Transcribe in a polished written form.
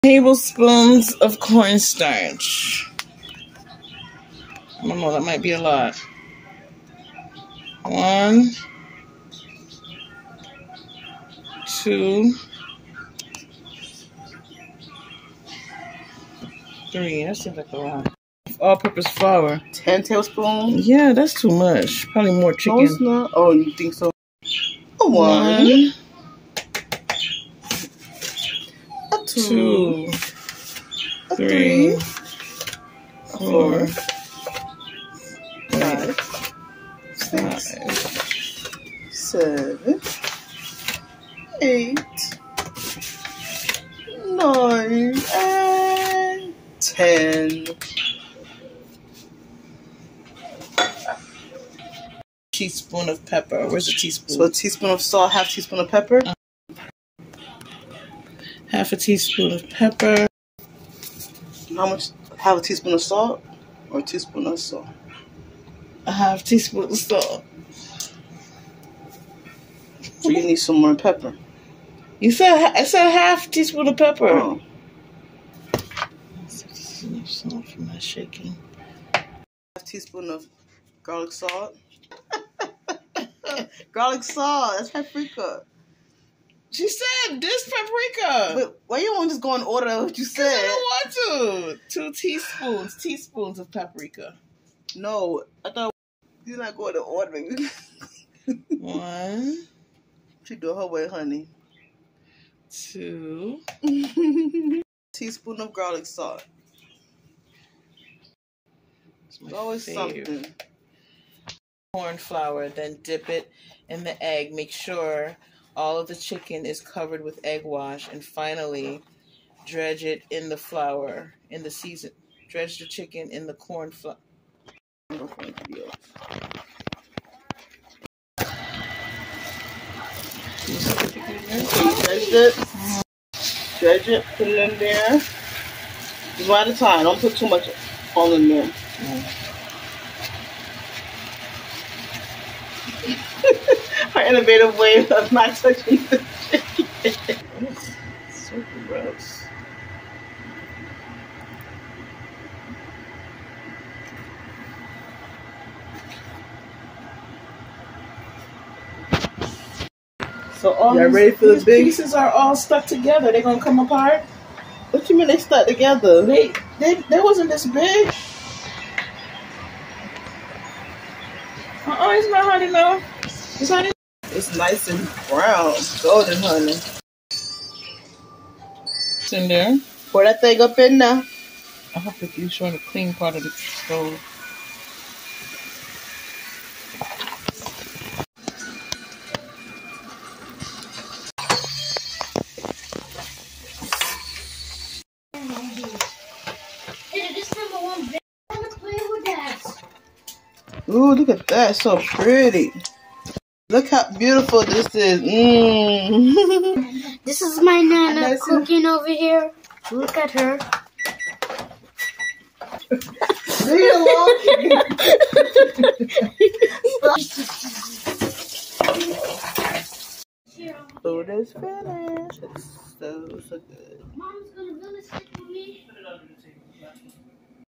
Tablespoons of cornstarch. I don't know, that might be a lot. 1, 2, 3. That seems like a lot. All-purpose flour. 10 tablespoons? Yeah, that's too much. Probably more chicken. No, it's not. Oh, you think so? 1, 2, 3, 4, 5, 6, 7, 8, 9, and 10. Teaspoon of pepper. Where's the teaspoon? So a teaspoon of salt, half teaspoon of pepper. Half a teaspoon of pepper. How much? Half a teaspoon of salt or a teaspoon of salt? A half teaspoon of salt. So you need some more pepper. You said I said half teaspoon of pepper. Oh. That's enough salt for my shaking. Half teaspoon of garlic salt. Garlic salt. That's paprika. She said this paprika. But why you won't just go in order of what you said? I don't want to. 2 teaspoons of paprika. No, I thought you're not going to order. 1. She do it her way, honey. 2. Teaspoon of garlic salt. It's always favorite. something. Corn flour, then dip it in the egg. Make sure all of the chicken is covered with egg wash, and finally dredge it in the flour in the season. Dredge the chicken in the corn flour. Dredge it, put it in there. Just one at a time. Don't put too much all in there. Her innovative way of not touching the chicken. So gross. So all these pieces are all stuck together. They're gonna come apart. What you mean they stuck together? They wasn't this big. It's not hard enough. It's hot enough. It's nice and brown, golden, honey. It's in there. Pour that thing up in there. I hope that you're showing the clean part of the stove. Ooh, look at that. It's so pretty. Look how beautiful this is. This is my Nana cooking over here. Look at her. Leave it alone.